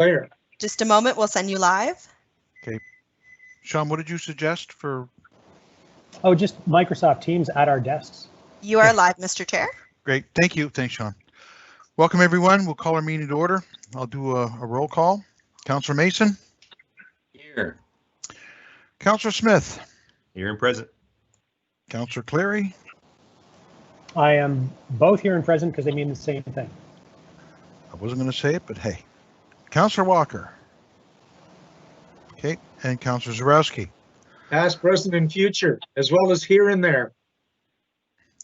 Clear. Just a moment, we'll send you live. Okay. Sean, what did you suggest for? Oh, just Microsoft Teams at our desks. You are live, Mr. Chair. Great. Thank you. Thanks, Sean. Welcome, everyone. We'll call our meeting to order. I'll do a roll call. Councillor Mason. Here. Councillor Smith. Here and present. Councillor Cleary. I am both here and present because they mean the same thing. I wasn't going to say it, but hey. Councillor Walker. Okay. And Councillor Zarowski. Past, present, and future, as well as here and there.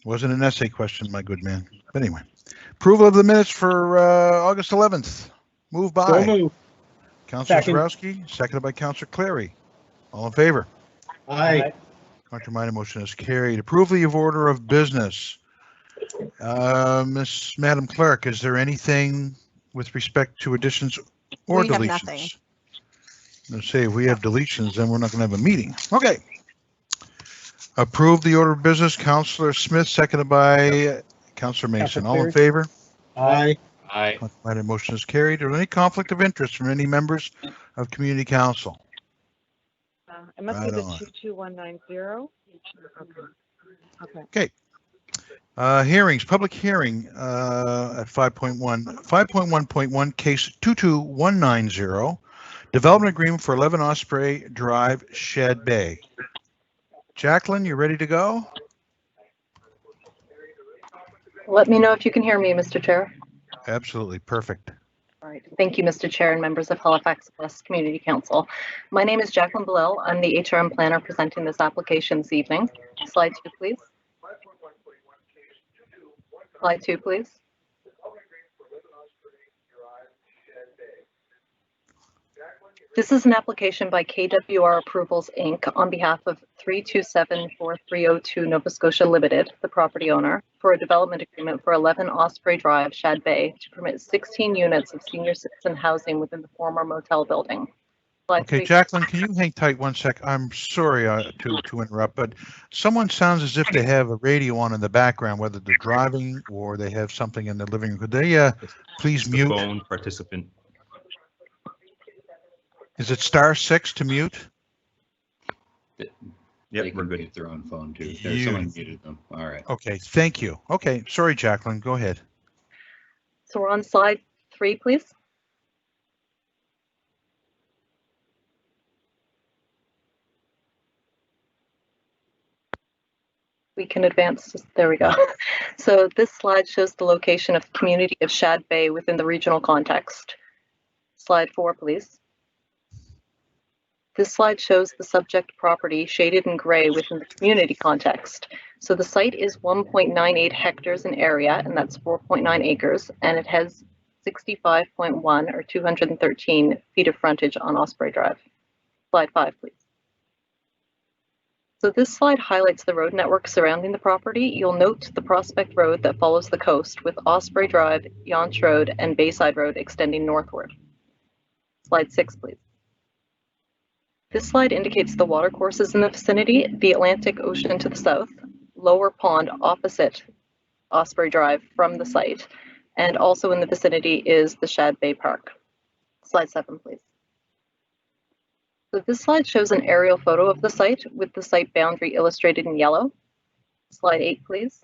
Wasn't an essay question, my good man. But anyway. Approval of the minutes for August 11th. Moved by. So move. Councillor Second. Zarowski, seconded by Councillor Cleary. All in favor? Aye. Contrary minded, motion is carried. Approval of order of business. Madam Clerk, is there anything with respect to additions or We have deletions? nothing. Let's say if we have deletions, then we're not going to have a meeting. Okay. Approve the order of business. Councillor Smith, seconded by Councillor Mason. Councillor All in Cleary. favor? Aye. Aye. Contrary minded, motion is carried. Are there any conflict of interest from any members of Community Council? It must Right be the on. 22190. Okay. Hearings, public hearing at 5.1. 5.1.1, case 22190, development agreement for 11 Osprey Drive, Shed Bay. Jacqueline, you ready to go? Let me know if you can hear me, Mr. Chair. Absolutely, perfect. All right. Thank you, Mr. Chair and members of Halifax West Community Council. My name is Jacqueline Bellel. I'm the HRM planner presenting this application this evening. Slide 2, please. Slide 2, please. This is an application by KWR Approvals, Inc. on behalf of 3274302 Nova Scotia Limited, the property owner, for a development agreement for 11 Osprey Drive, Shad Bay, to permit 16 units of senior citizen housing within the former motel building. Slide Okay, 3. Jacqueline, can you hang tight one sec? I'm sorry to interrupt, but someone sounds as if they have a radio on in the background, whether they're driving or they have something in the living room. Could they please The mute? phone participant. Is it *6 to mute? Yep, They we're can good. mute their own phone too. You- Someone muted them. All right. Okay, thank you. Okay, sorry, Jacqueline, go ahead. So we're on slide 3, please. We can advance, there we go. So this slide shows the location of the community of Shad Bay within the regional context. Slide 4, please. This slide shows the subject property shaded in gray within the community context. So the site is 1.98 hectares in area, and that's 4.9 acres, and it has 65.1 or 213 feet of frontage on Osprey Drive. Slide 5, please. So this slide highlights the road network surrounding the property. You'll note the Prospect Road that follows the coast with Osprey Drive, Yonge Road, and Bayside Road extending northward. Slide 6, please. This slide indicates the watercourses in the vicinity, the Atlantic Ocean to the south, Lower Pond opposite Osprey Drive from the site, and also in the vicinity is the Shad Bay Park. Slide 7, please. So this slide shows an aerial photo of the site with the site boundary illustrated in yellow. Slide 8, please.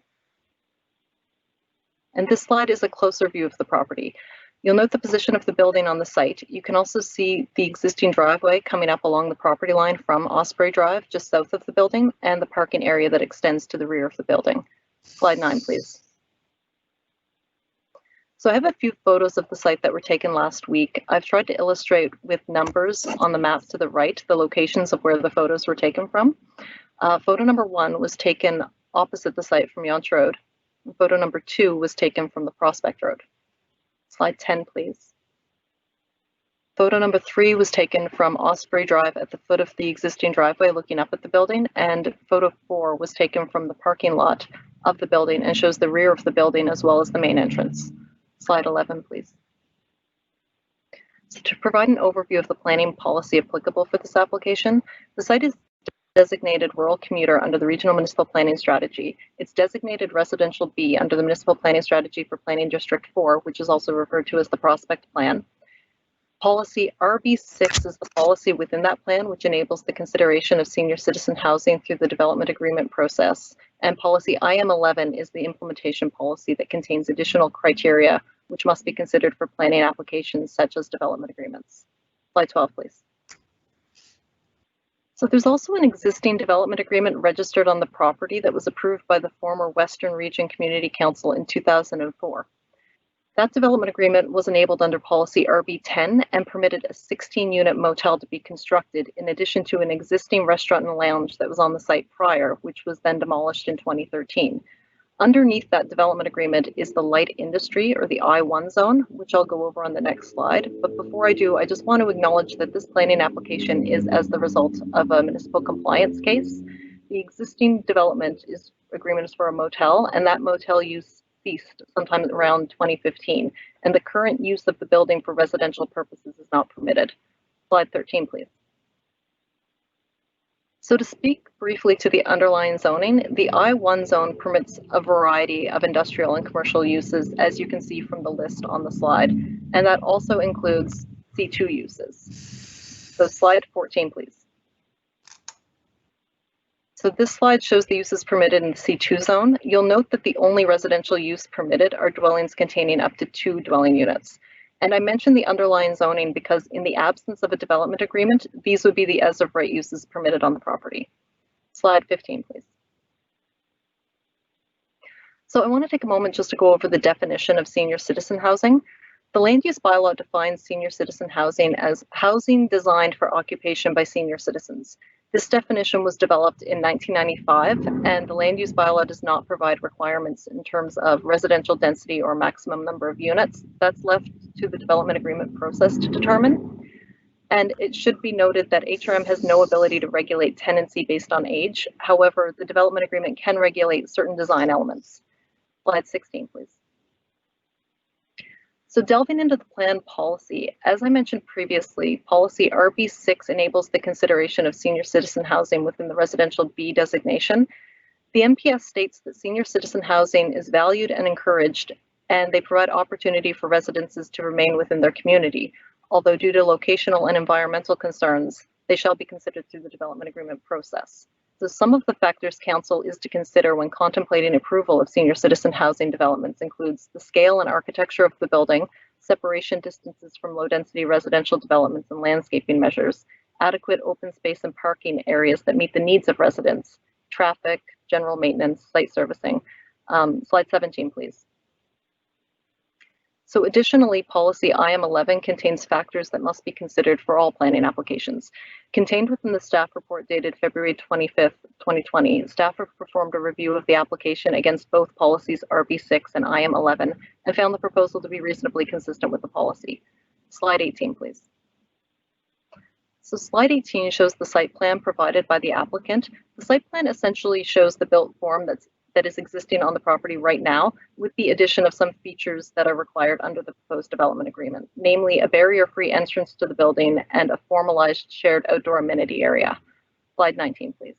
And this slide is a closer view of the property. You'll note the position of the building on the site. You can also see the existing driveway coming up along the property line from Osprey Drive, just south of the building, and the parking area that extends to the rear of the building. Slide 9, please. So I have a few photos of the site that were taken last week. I've tried to illustrate with numbers on the map to the right, the locations of where the photos were taken from. Photo number 1 was taken opposite the site from Yonge Road. Photo number 2 was taken from the Prospect Road. Slide 10, please. Photo number 3 was taken from Osprey Drive at the foot of the existing driveway looking up at the building, and photo 4 was taken from the parking lot of the building and shows the rear of the building as well as the main entrance. Slide 11, please. So to provide an overview of the planning policy applicable for this application, the site is designated rural commuter under the Regional Municipal Planning Strategy. It's designated Residential B under the Municipal Planning Strategy for Planning District 4, which is also referred to as the Prospect Plan. Policy RB6 is the policy within that plan, which enables the consideration of senior citizen housing through the development agreement process. And policy IM11 is the implementation policy that contains additional criteria which must be considered for planning applications such as development agreements. Slide 12, please. So there's also an existing development agreement registered on the property that was approved by the former Western Region Community Council in 2004. That development agreement was enabled under policy RB10 and permitted a 16-unit motel to be constructed in addition to an existing restaurant and lounge that was on the site prior, which was then demolished in 2013. Underneath that development agreement is the light industry, or the I1 zone, which I'll go over on the next slide. But before I do, I just want to acknowledge that this planning application is as the result of a municipal compliance case. The existing development agreement is for a motel, and that motel use ceased sometime around 2015, and the current use of the building for residential purposes is not permitted. Slide 13, please. So to speak briefly to the underlying zoning, the I1 zone permits a variety of industrial and commercial uses, as you can see from the list on the slide, and that also includes C2 uses. So slide 14, please. So this slide shows the uses permitted in the C2 zone. You'll note that the only residential use permitted are dwellings containing up to 2 dwelling units. And I mentioned the underlying zoning because in the absence of a development agreement, these would be the as of right uses permitted on the property. Slide 15, please. So I want to take a moment just to go over the definition of senior citizen housing. The land use bylaw defines senior citizen housing as housing designed for occupation by senior citizens. This definition was developed in 1995, and the land use bylaw does not provide requirements in terms of residential density or maximum number of units. That's left to the development agreement process to determine. And it should be noted that HRM has no ability to regulate tenancy based on age. However, the development agreement can regulate certain design elements. Slide 16, please. So delving into the plan policy, as I mentioned previously, policy RB6 enables the consideration of senior citizen housing within the residential B designation. The MPS states that senior citizen housing is valued and encouraged, and they provide opportunity for residences to remain within their community. Although due to locational and environmental concerns, they shall be considered through the development agreement process. So some of the factors council is to consider when contemplating approval of senior citizen housing developments includes the scale and architecture of the building, separation distances from low density residential developments and landscaping measures, adequate open space and parking areas that meet the needs of residents, traffic, general maintenance, site servicing. Slide 17, please. So additionally, policy IM11 contains factors that must be considered for all planning applications. Contained within the staff report dated February 25th, 2020, staff have performed a review of the application against both policies RB6 and IM11 and found the proposal to be reasonably consistent with the policy. Slide 18, please. So slide 18 shows the site plan provided by the applicant. The site plan essentially shows the built form that is existing on the property right now, with the addition of some features that are required under the proposed development agreement, namely a barrier-free entrance to the building and a formalized shared outdoor amenity area. Slide 19, please.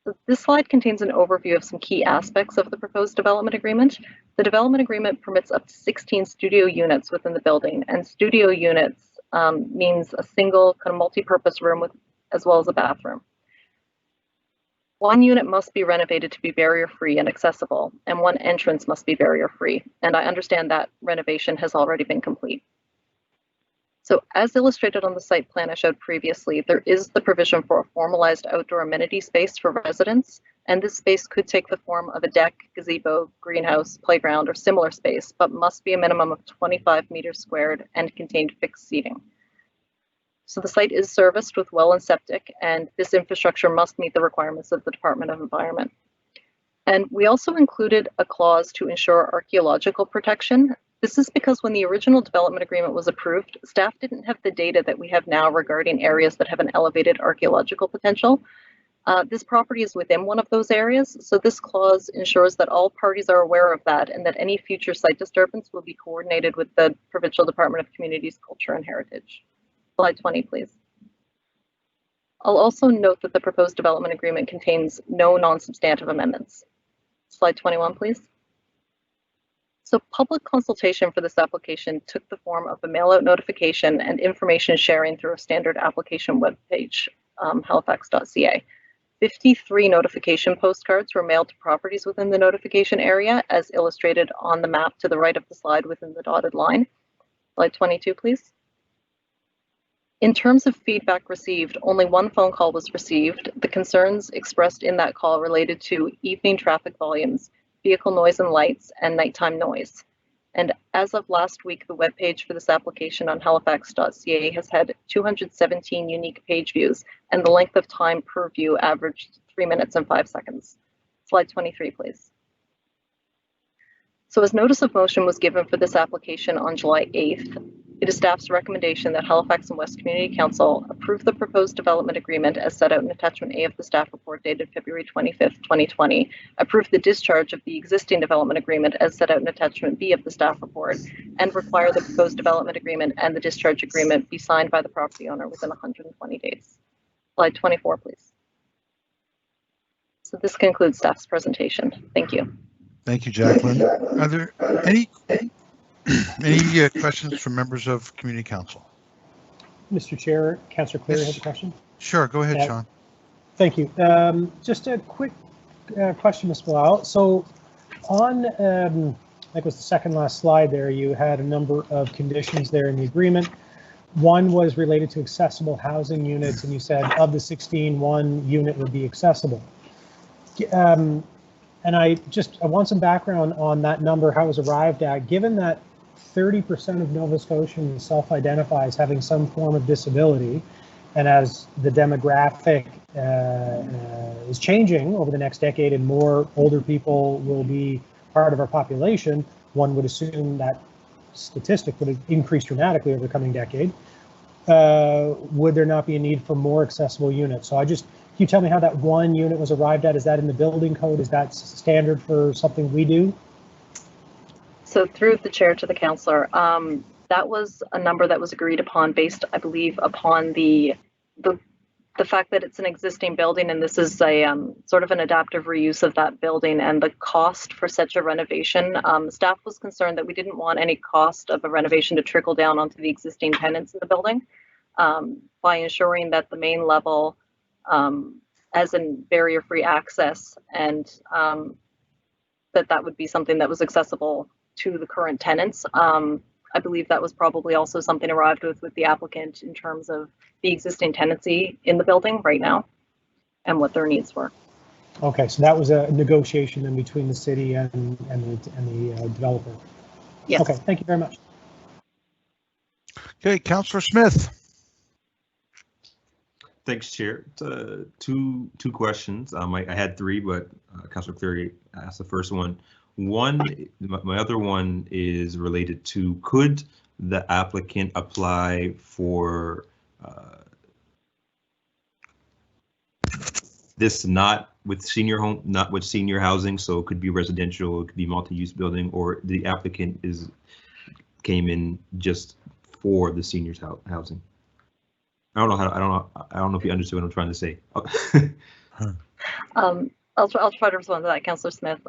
So this slide contains an overview of some key aspects of the proposed development agreement. The development agreement permits up to 16 studio units within the building, and studio units means a single kind of multi-purpose room as well as a bathroom. One unit must be renovated to be barrier-free and accessible, and one entrance must be barrier-free. And I understand that renovation has already been complete. So as illustrated on the site plan I showed previously, there is the provision for a formalized outdoor amenity space for residents, and this space could take the form of a deck, gazebo, greenhouse, playground, or similar space, but must be a minimum of 25 meters squared and contain fixed seating. So the site is serviced with well and septic, and this infrastructure must meet the requirements of the Department of Environment. And we also included a clause to ensure archaeological protection. This is because when the original development agreement was approved, staff didn't have the data that we have now regarding areas that have an elevated archaeological potential. This property is within one of those areas, so this clause ensures that all parties are aware of that and that any future site disturbance will be coordinated with the Provincial Department of Communities, Culture and Heritage. Slide 20, please. I'll also note that the proposed development agreement contains no non-substantive amendments. Slide 21, please. So public consultation for this application took the form of a mail-out notification and information sharing through a standard application webpage, halifax.ca. 53 notification postcards were mailed to properties within the notification area, as illustrated on the map to the right of the slide within the dotted line. Slide 22, please. In terms of feedback received, only one phone call was received. The concerns expressed in that call related to evening traffic volumes, vehicle noise and lights, and nighttime noise. And as of last week, the webpage for this application on halifax.ca has had 217 unique page views, and the length of time per view averaged 3 minutes and 5 seconds. Slide 23, please. So as notice of motion was given for this application on July 8th, it is staff's recommendation that Halifax and West Community Council approve the proposed development agreement as set out in Attachment A of the staff report dated February 25th, 2020, approve the discharge of the existing development agreement as set out in Attachment B of the staff report, and require the proposed development agreement and the discharge agreement be signed by the property owner within 120 days. Slide 24, please. So this concludes staff's presentation. Thank you. Thank you, Jacqueline. Are there any questions from members of Community Council? Mr. Chair, Councillor Cleary Yes. has a question. Sure, go ahead, Yeah. Sean. Thank you. Just a quick question as well. So on, like was the second last slide there, you had a number of conditions there in the agreement. One was related to accessible housing units, and you said of the 16, 1 unit would be accessible. And I want some background on that number, how it was arrived at, given that 30% of Nova Scotians self-identify as having some form of disability, and as the demographic is changing over the next decade and more older people will be part of our population, one would assume that statistic would increase dramatically over the coming decade. Would there not be a need for more accessible units? So can you tell me how that 1 unit was arrived at? Is that in the building code? Is that standard for something we do? So through the chair to the councillor, that was a number that was agreed upon based, I believe, upon the fact that it's an existing building, and this is a sort of an adaptive reuse of that building, and the cost for such a renovation. Staff was concerned that we didn't want any cost of a renovation to trickle down onto the existing tenants in the building, by ensuring that the main level, as in barrier-free access, and that would be something that was accessible to the current tenants. I believe that was probably also something arrived with the applicant in terms of the existing tenancy in the building right now and what their needs were. Okay, so that was a negotiation then between the city and the developer. Yes. Okay, thank you very much. Okay, Councillor Smith. Thanks, Chair. Two questions. I had 3, but Councillor Cleary asked the first one. My other one is related to, could the applicant apply for this not with senior housing, so it could be residential, it could be multi-use building, or the applicant came in just for the seniors housing? I don't know if you understood what I'm trying to say. I'll try to respond to that, Councillor Smith.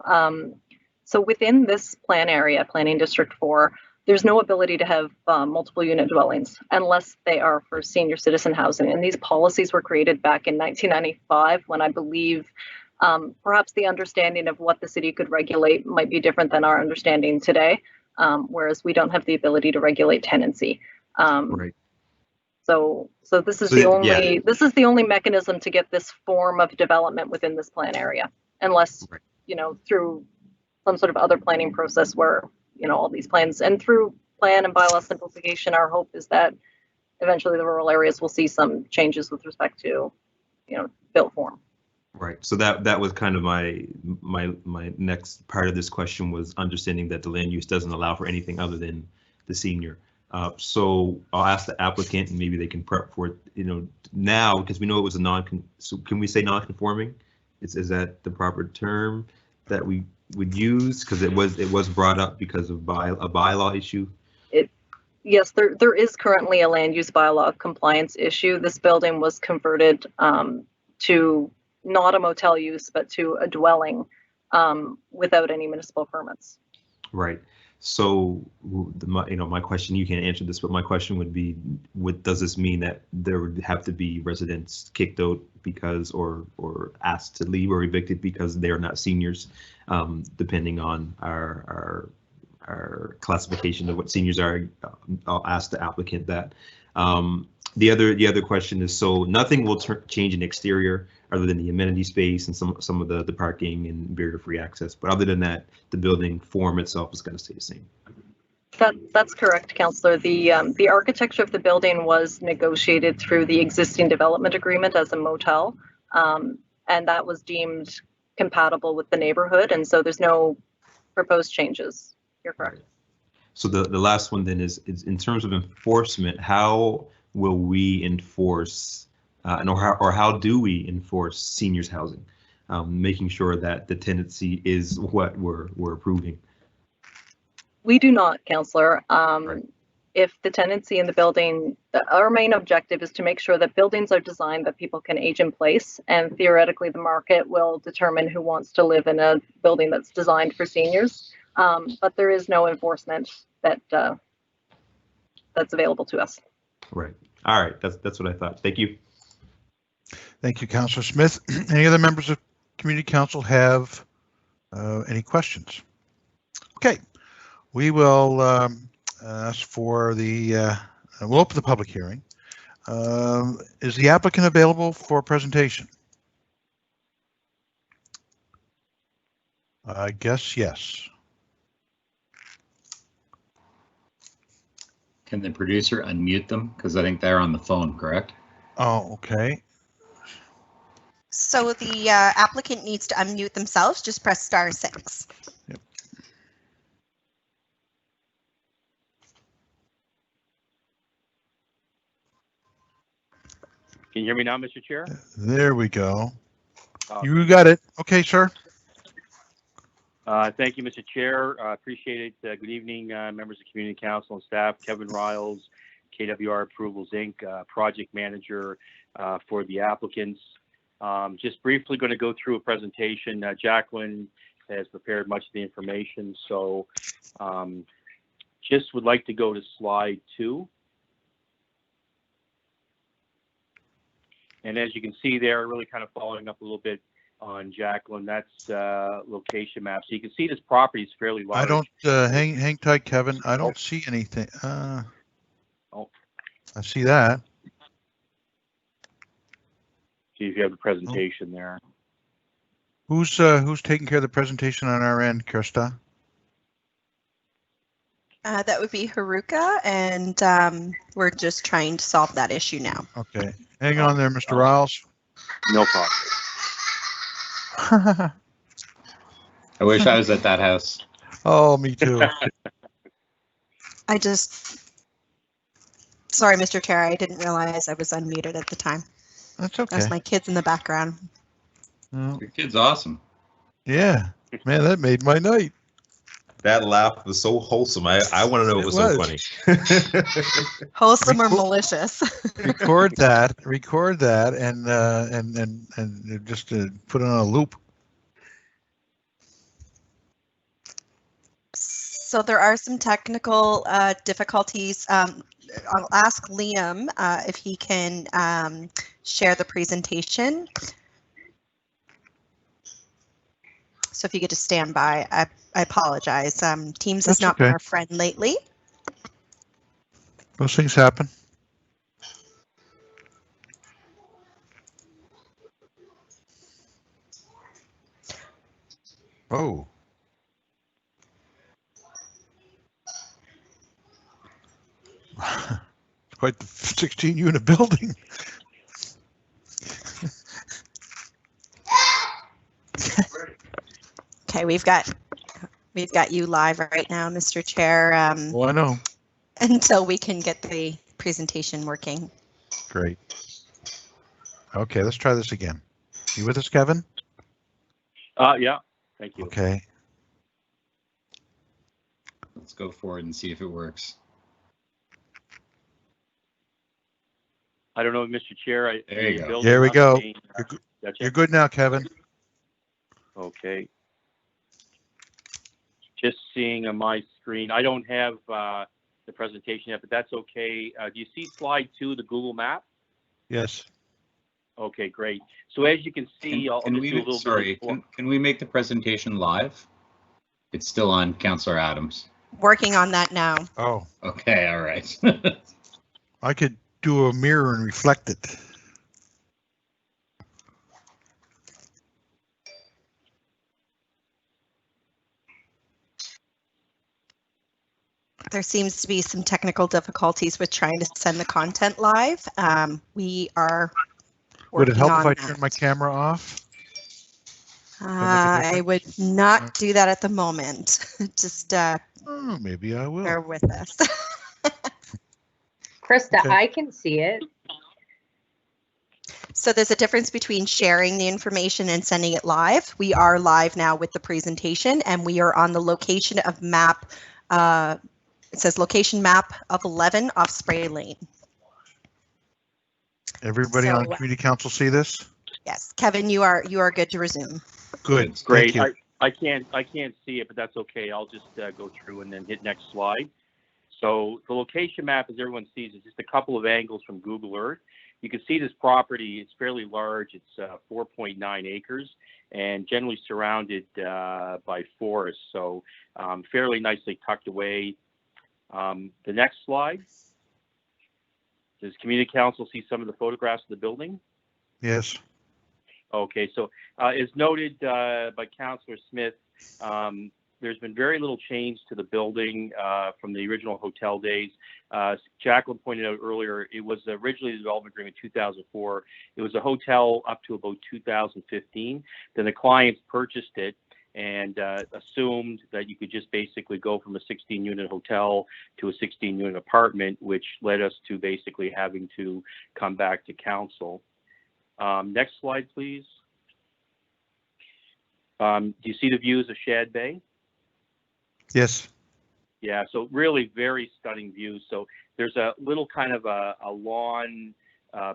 So within this plan area, Planning District 4, there's no ability to have multiple unit dwellings unless they are for senior citizen housing. And these policies were created back in 1995, when I believe perhaps the understanding of what the city could regulate might be different than our understanding today, whereas we don't have the ability to regulate tenancy. Right. So this is this is the only mechanism to get this form of development within this plan area, unless, through some sort of other planning process where, all these plans, and through plan and bylaw simplification, our hope is that eventually the rural areas will see some changes with respect to, built form. Right. So that was kind of my next part of this question, was understanding that the land use doesn't allow for anything other than the senior. So I'll ask the applicant, and maybe they can prep for it, now, because we know it was a so can we say non-conforming? Is that the proper term that we would use? Because it was brought up because of a bylaw issue. Yes, there is currently a land use bylaw compliance issue. This building was converted to not a motel use, but to a dwelling without any municipal permits. Right. So my question, you can't answer this, but my question would be, what does this mean, that there would have to be residents kicked out because or asked to leave or evicted because they're not seniors, depending on our classification of what seniors are? I'll ask the applicant that. The other question is, so nothing will change in exterior other than the amenity space and some of the parking and barrier-free access. But other than that, the building form itself is going to stay the same. That's correct, Councillor. The architecture of the building was negotiated through the existing development agreement as a motel, and that was deemed compatible with the neighborhood, and so there's no proposed changes. You're correct. So the last one then is in terms of enforcement, how will we enforce, or how do we enforce seniors housing, making sure that the tenancy is what we're approving? We do not, Councillor. Right. If the tenancy in the building, our main objective is to make sure that buildings are designed that people can age in place, and theoretically the market will determine who wants to live in a building that's designed for seniors. But there is no enforcement that's available to us. Right. All right. That's what I thought. Thank you. Thank you, Councillor Smith. Any other members of Community Council have any questions? Okay, we will ask for we'll open the public hearing. Is the applicant available for presentation? I guess yes. Can the producer unmute them? Because I think they're on the phone, correct? Oh, okay. So the applicant needs to unmute themselves. Just press *6. Yep. Can you hear me now, Mr. Chair? There we go. You got it. Okay, sir. Thank you, Mr. Chair. Appreciate it. Good evening, members of Community Council and staff. Kevin Riles, KWR Approvals, Inc., project manager for the applicants. Just briefly going to go through a presentation. Jacqueline has prepared much of the information, so just would like to go to slide 2. And as you can see there, really kind of following up a little bit on Jacqueline, that's location map. So you can see this property is fairly large. I don't hang tight, Kevin. I don't see anything. I see that. See if you have the presentation there. Who's taking care of the presentation on our end, Kirsta? That would be Haruka, and we're just trying to solve that issue now. Okay, hang on there, Mr. Riles. No problem. I wish I was at that house. Oh, me too. Sorry, Mr. Chair, I didn't realize I was unmuted at the time. That's okay. That's my kids in the background. Oh, Your kid's awesome. yeah, man, that made my night. That laugh was so wholesome. I want to know what was so funny. Wholesome or malicious? Record that, and just put it on a loop. So there are some technical difficulties. I'll ask Liam if he can share the presentation. So if you could just stand by, I apologize. Teams has not been our friend lately. Those things happen. Oh. It's quite the 16-unit building. Okay, we've got you live right now, Mr. Chair. Well, I know. Until we can get the presentation working. Great. Okay, let's try this again. You with us, Kevin? Yeah, thank you. Okay. Let's go forward and see if it works. I don't know, Mr. Chair. There you go. There we go. You're good now, Kevin. Okay. Just seeing on my screen. I don't have the presentation yet, but that's okay. Do you see slide 2, the Google map? Yes. Okay, great. So as you can see, I'll just do a little sorry, bit. can we make the presentation live? It's still on Councillor Adams. Working on that now. Oh, Okay, all right. I could do a mirror and reflect it. There seems to be some technical difficulties with trying to send the content live. We are Would it working help on if I that. turn my camera off? I would not do that at the moment. Just Oh, maybe I will. bear with us. Krista, Okay. I can see it. So there's a difference between sharing the information and sending it live. We are live now with the presentation, and we are on the location of map. It says location map of 11 off Spray Lane. Everybody on Community Council see this? Yes, Kevin, you are good to resume. Good. Great. Thank you. I can't see it, but that's okay. I'll just go through and then hit next slide. So the location map, as everyone sees, is just a couple of angles from Google Earth. You can see this property. It's fairly large. It's 4.9 acres and generally surrounded by forest. So fairly nicely tucked away. The next slide. Does Community Council see some of the photographs of the building? Yes. Okay, so as noted by Councillor Smith, there's been very little change to the building from the original hotel days. Jacqueline pointed out earlier, it was originally the development agreement in 2004. It was a hotel up to about 2015. Then the clients purchased it and assumed that you could just basically go from a 16-unit hotel to a 16-unit apartment, which led us to basically having to come back to council. Next slide, please. Do you see the views of Shad Bay? Yes. Yeah, so really very stunning views. So there's a little kind of a lawn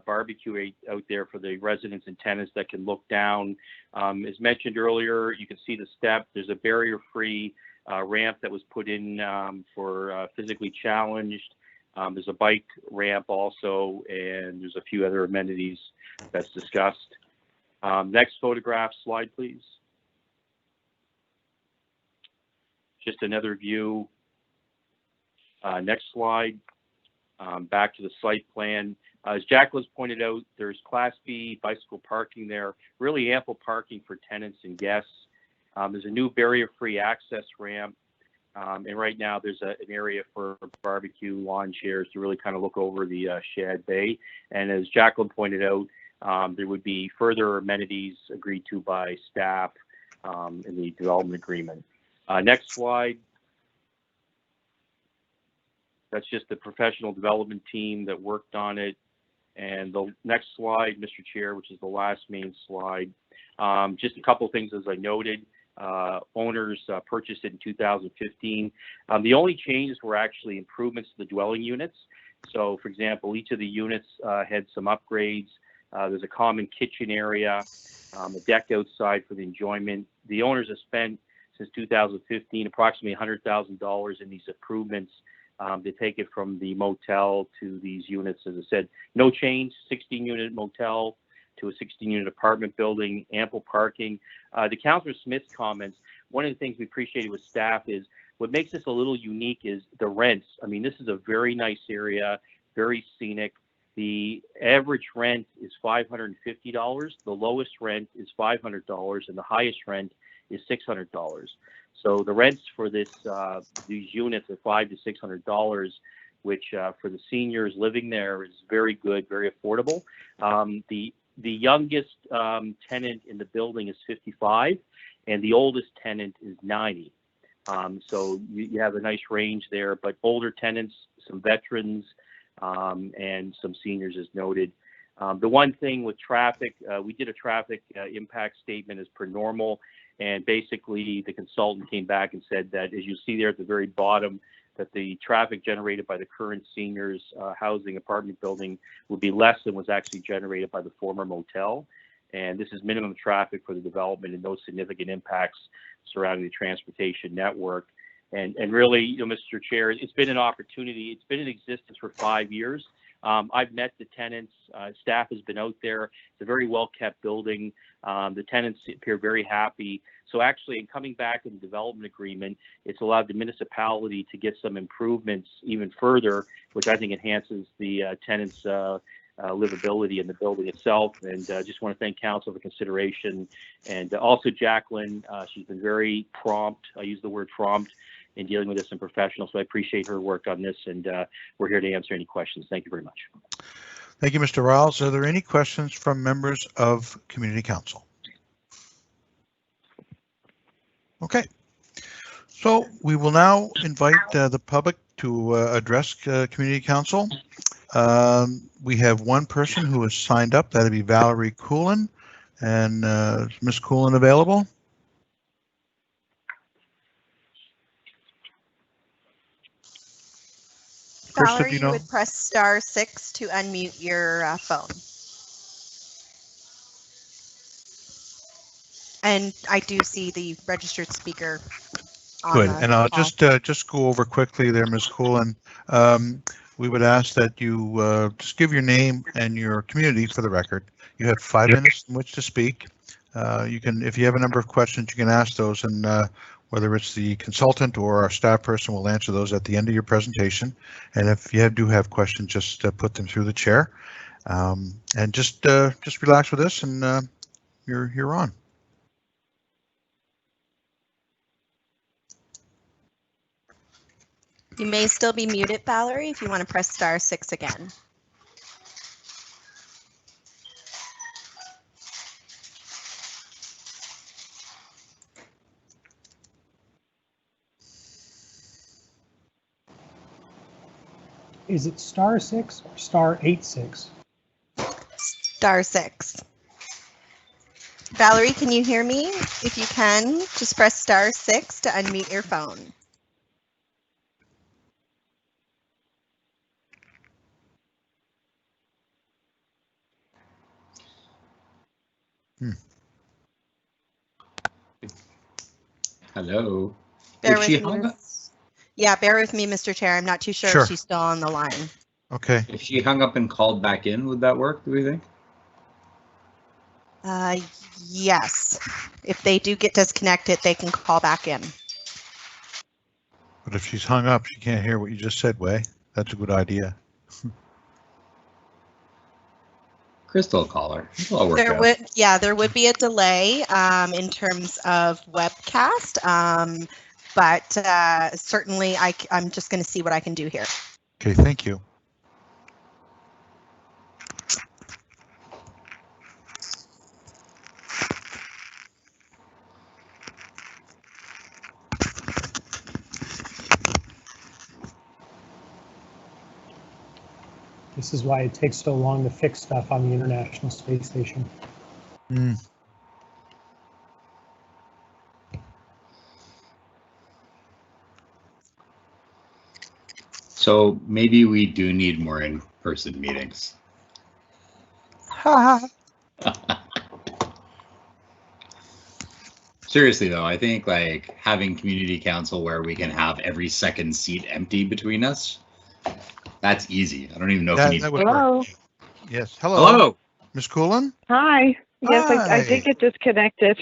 barbecue out there for the residents and tenants that can look down. As mentioned earlier, you can see the step. There's a barrier-free ramp that was put in for physically challenged. There's a bike ramp also, and there's a few other amenities that's discussed. Next photograph slide, please. Just another view. Next slide. Back to the site plan. As Jacqueline's pointed out, there's Class B bicycle parking there, really ample parking for tenants and guests. There's a new barrier-free access ramp. And right now there's an area for barbecue, lawn chairs to really kind of look over the Shad Bay. And as Jacqueline pointed out, there would be further amenities agreed to by staff in the development agreement. Next slide. That's just the professional development team that worked on it. And the next slide, Mr. Chair, which is the last main slide. Just a couple of things as I noted. Owners purchased it in 2015. The only changes were actually improvements to the dwelling units. So, for example, each of the units had some upgrades. There's a common kitchen area, a deck outside for the enjoyment. The owners have spent since 2015 approximately $100,000 in these improvements to take it from the motel to these units. As I said, no change, 16-unit motel to a 16-unit apartment building, ample parking. To Councillor Smith's comments, one of the things we appreciated with staff is what makes this a little unique is the rents. I mean, this is a very nice area, very scenic. The average rent is $550. The lowest rent is $500, and the highest rent is $600. So the rents for this these units are $500 to $600, which for the seniors living there is very good, very affordable. The youngest tenant in the building is 55, and the oldest tenant is 90. So you have a nice range there, but older tenants, some veterans, and some seniors as noted. The one thing with traffic, we did a traffic impact statement as per normal, and basically the consultant came back and said that, as you see there at the very bottom, that the traffic generated by the current seniors housing apartment building would be less than was actually generated by the former motel. And this is minimum traffic for the development and no significant impacts surrounding the transportation network. And really, Mr. Chair, it's been an opportunity. It's been in existence for 5 years. I've met the tenants. Staff has been out there. It's a very well-kept building. The tenants appear very happy. So actually, in coming back in the development agreement, it's allowed the municipality to get some improvements even further, which I think enhances the tenants' livability in the building itself. And just want to thank council for consideration. And also Jacqueline, she's been very prompt. I use the word prompt in dealing with this and professional. So I appreciate her work on this, and we're here to answer any questions. Thank you very much. Thank you, Mr. Riles. Are there any questions from members of Community Council? Okay. So we will now invite the public to address Community Council. We have one person who has signed up. That'd be Valerie Coolin. And is Ms. Coolin available? Valerie, you would press *6 to unmute your phone. And I do see the registered speaker on Good. the And I'll call. just go over quickly there, Ms. Coolin. We would ask that you just give your name and your community for the record. You have 5 minutes in which to speak. You can, if you have a number of questions, you can ask those, and whether it's the consultant or our staff person will answer those at the end of your presentation. And if you do have questions, just put them through the chair. And just relax with this, and you're on. You may still be muted, Valerie, if you want to press *6 again. Is it *6 or *86? *6. Valerie, can you hear me? If you can, just press *6 to unmute your phone. Hello. Bear If with she me, hung up, yeah, bear with me, Mr. Chair. I'm not too sure Sure. if she's still on the line. Okay. if she hung up and called back in, would that work, do we think? Yes. If they do get disconnected, they can call back in. But if she's hung up, she can't hear what you just said, Wei. That's a good idea. Crystal caller. It'll all work There out. there would be a delay in terms of webcast, but certainly I'm just going to see what I can do here. Okay, thank you. This is why it takes so long to fix stuff on the International Space Station. Mm. So maybe we do need more in-person meetings. Seriously though, I think like having community council where we can have every second seat empty between us, that's easy. I don't even know if we need. That would Hello. work. Yes. Hello. Hello. Ms. Coolin? Hi. Yes, I Hi. did get disconnected.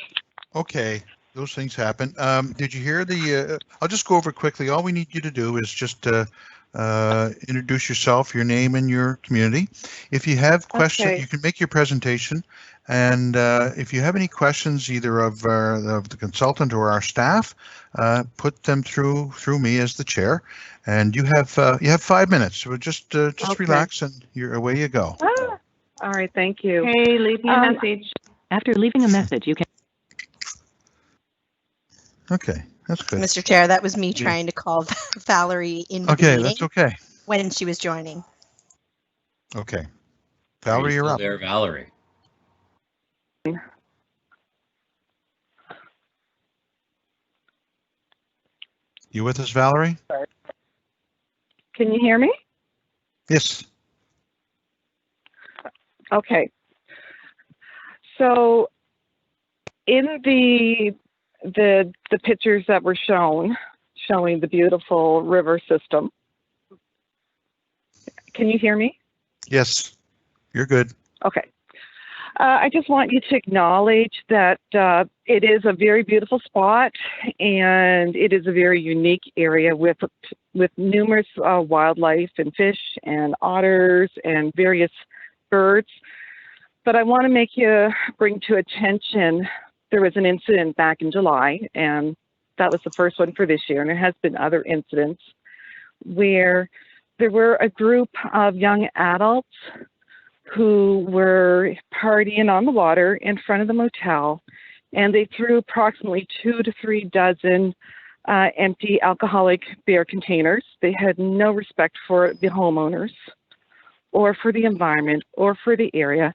Okay, those things happen. Did you hear the, I'll just go over quickly. All we need you to do is just introduce yourself, your name and your community. If you have questions, Okay. you can make your presentation. And if you have any questions, either of the consultant or our staff, put them through me as the chair. And you have 5 minutes. So just Okay. relax and away you go. Ah, all right, thank you. Hey, leave me a Um, message. After leaving a message, you can. Okay, that's good. Mr. Chair, that was me Yeah. trying to call Valerie in the Okay, meeting that's okay. when she was joining. Okay. Are you Valerie, you're still up. there, Valerie? You with us, Valerie? Can you hear me? Yes. Okay. So in the pictures that were shown showing the beautiful river system. Can you hear me? Yes, you're good. Okay. I just want you to acknowledge that it is a very beautiful spot, and it is a very unique area with numerous wildlife and fish and otters and various birds. But I want to bring to attention, there was an incident back in July, and that was the first one for this year, and there has been other incidents where there were a group of young adults who were partying on the water in front of the motel, and they threw approximately 2 to 3 dozen empty alcoholic beer containers. They had no respect for the homeowners or for the environment or for the area.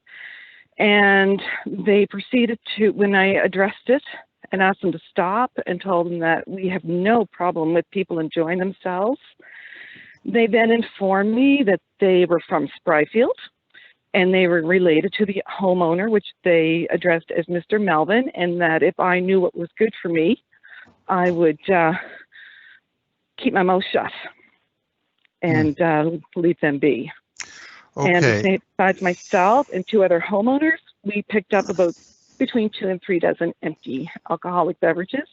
And they proceeded to, when I addressed it and asked them to stop and told them that we have no problem with people enjoying themselves, they then informed me that they were from Spryfield, and they were related to the homeowner, which they addressed as Mr. Melvin, and that if I knew what was good for me, I would keep my mouth shut and leave them be. Okay. And besides myself and 2 other homeowners, we picked up about between 2 and 3 dozen empty alcoholic beverages.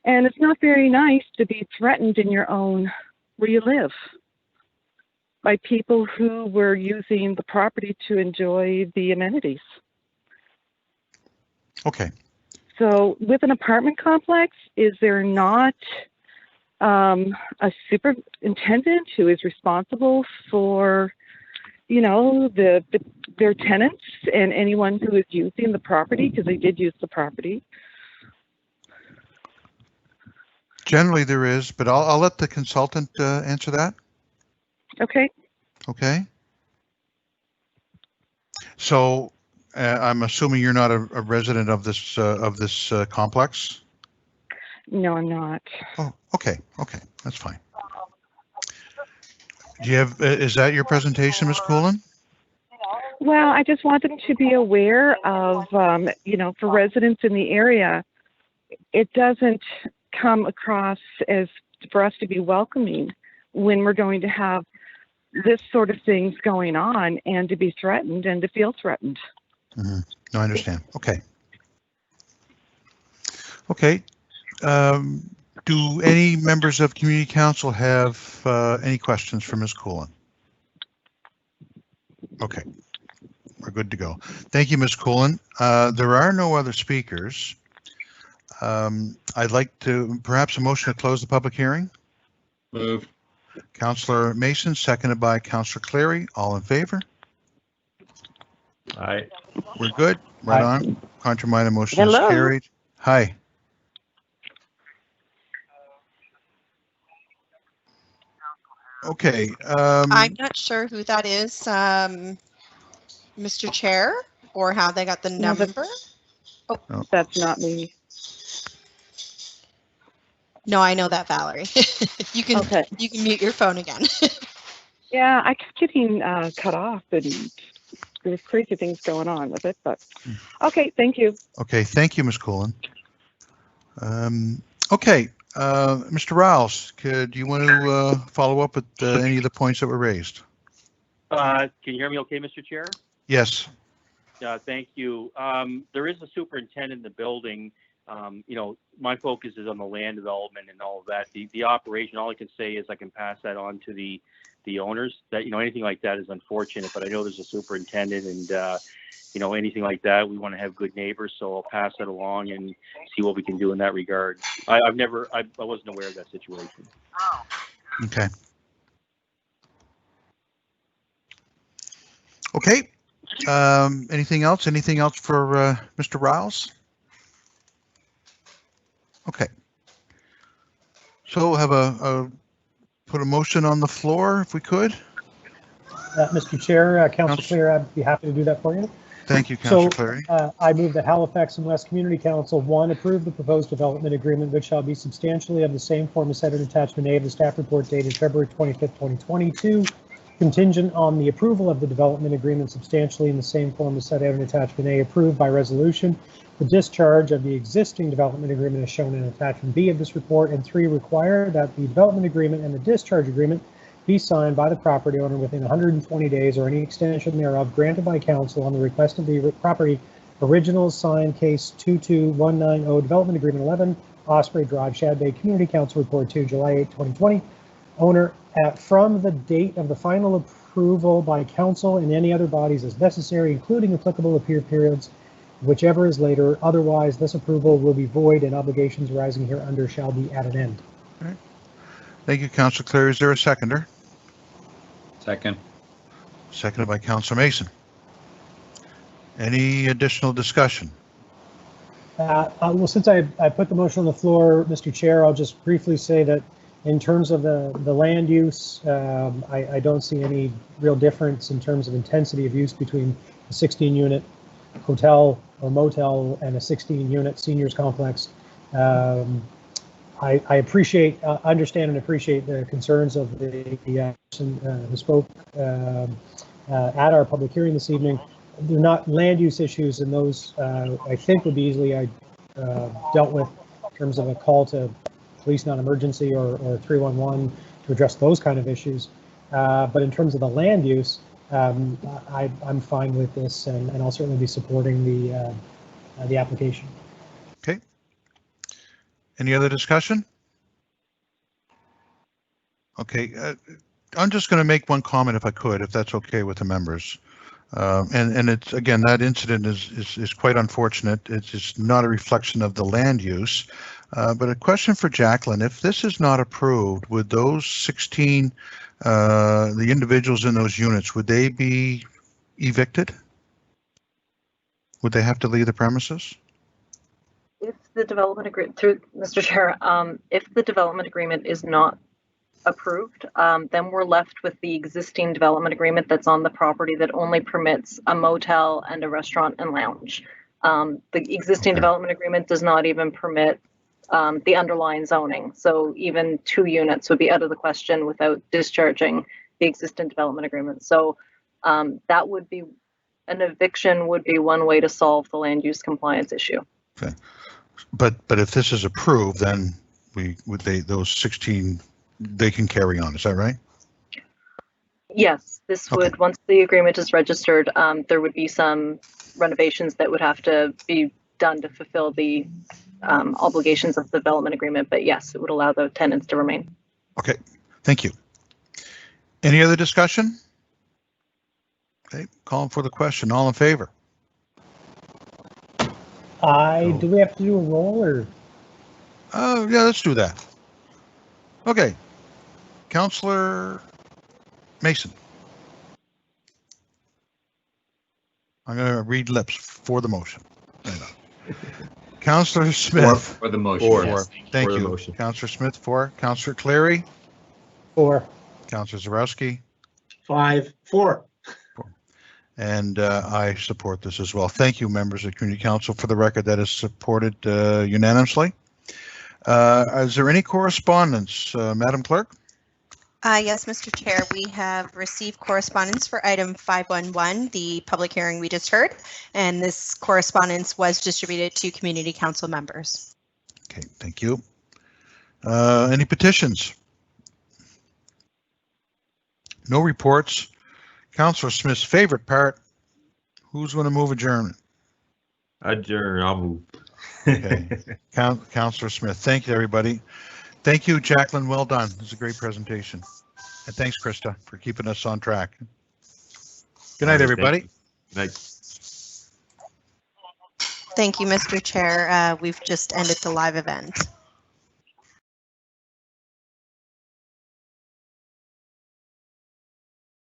And it's not very nice to be threatened in your own, where you live, by people who were using the property to enjoy the amenities. Okay. So with an apartment complex, is there not a superintendent who is responsible for, you know, their tenants and anyone who is using the property, because they did use the property? Generally there is, but I'll let the consultant answer that. Okay. Okay. So I'm assuming you're not a resident of this complex? No, I'm not. Oh, okay. Okay, that's fine. Do you have, is that your presentation, Ms. Coolin? Well, I just want them to be aware of, you know, for residents in the area, it doesn't come across as for us to be welcoming when we're going to have this sort of things going on, and to be threatened and to feel threatened. Mm-hmm. No, I understand. Okay. Okay. Do any members of Community Council have any questions for Ms. Coolin? Okay. We're good to go. Thank you, Ms. Coolin. There are no other speakers. I'd like to perhaps a motion to close the public hearing. Moved. Councillor Mason, seconded by Councillor Clary. All in favor? Aye. We're good. Right Aye. on. Contrary-minded motion is Hello. carried. Hi. Okay. I'm not sure who that is, Mr. Chair, or how they got the No, but- number. That's not me. No, I know that, Valerie. You can Okay. you can mute your phone again. Yeah, I kept getting cut off, and there was crazy things going on with it, but okay, thank you. Okay. Thank you, Ms. Coolin. Okay. Mr. Rouse, do you want to follow up with any of the points that were raised? Can you hear me okay, Mr. Chair? Yes. Thank you. There is a superintendent in the building. You know, my focus is on the land development and all of that. The operation, all I can say is I can pass that on to the owners. That, you know, anything like that is unfortunate, but I know there's a superintendent, and you know, anything like that, we want to have good neighbors, so I'll pass that along and see what we can do in that regard. I wasn't aware of that situation. Okay. Okay. Anything else? Anything else for Mr. Rouse? Okay. So we'll have put a motion on the floor if we could. Mr. Chair, Councillor Clare, I'd be happy to do that for you. Thank you, Councillor Clary. I move that Halifax and West Community Council, 1, approve the proposed development agreement, which shall be substantially of the same form as set in attachment A of the staff report dated February 25th, 2022, contingent on the approval of the development agreement substantially in the same form as set out in attachment A, approved by resolution the discharge of the existing development agreement is shown in attachment B of this report, and 3, require that the development agreement and the discharge agreement be signed by the property owner within 120 days or any extension thereof granted by council on the request of the property. Original signed case 22190 development agreement 11 Osprey Drive, Shad Bay Community Council Report 2, July 8, 2020. Owner from the date of the final approval by council and any other bodies as necessary, including applicable appeal periods, whichever is later. Otherwise, this approval will be void and obligations arising hereunder shall be at an end. All right. Thank you, Councillor Clary. Is there a seconder? Second. Seconded by Councillor Mason. Any additional discussion? Well, since I put the motion on the floor, Mr. Chair, I'll just briefly say that in terms of the land use, I don't see any real difference in terms of intensity of use between a 16-unit hotel or motel and a 16-unit seniors complex. I appreciate, understand and appreciate the concerns of the person who spoke at our public hearing this evening. They're not land use issues, and those I think would be easily dealt with in terms of a call to police non-emergency or 311 to address those kind of issues. But in terms of the land use, I'm fine with this, and I'll certainly be supporting the application. Okay. Any other discussion? Okay. I'm just going to make one comment if I could, if that's okay with the members. And it's, again, that incident is quite unfortunate. It's just not a reflection of the land use. But a question for Jacqueline: if this is not approved, would those 16, the individuals in those units, would they be evicted? Would they have to leave the premises? If the development agreement, through Mr. Chair, if the development agreement is not approved, then we're left with the existing development agreement that's on the property that only permits a motel and a restaurant and lounge. The existing development agreement does not even permit the underlying zoning. So even 2 units would be out of the question without discharging the existing development agreement. So that would be, an eviction would be one way to solve the land use compliance issue. Okay. But if this is approved, then those 16, they can carry on. Is that right? Yes, this would, once the agreement is registered, there would be some renovations that would have to be done to fulfill the obligations of the development agreement. But yes, it would allow the tenants to remain. Okay, thank you. Any other discussion? Okay, calling for the question. All in favor? Do we have to do a roll or? Oh, yeah, let's do that. Okay, Councillor Mason. I'm going to read lips for the motion. Councillor Smith. For the motion. For. Yes. Thank For the you. motion. Councillor Smith for. Councillor Clary. 4. Councillor Zarowski. 5, 4. And I support this as well. Thank you, members of the Community Council. For the record, that is supported unanimously. Is there any correspondence, Madam Clerk? Yes, Mr. Chair, we have received correspondence for item 511, the public hearing we just heard, and this correspondence was distributed to Community Council members. Okay, thank you. Any petitions? No reports. Councillor Smith's favorite part. Who's going to move adjournment? Adjourn, I'll move. Okay. Councillor Smith, thank you, everybody. Thank you, Jacqueline. Well done. It was a great presentation. And thanks, Krista, for keeping us on track. Good night, everybody. Good night. Thank you, Mr. Chair. We've just ended the live event.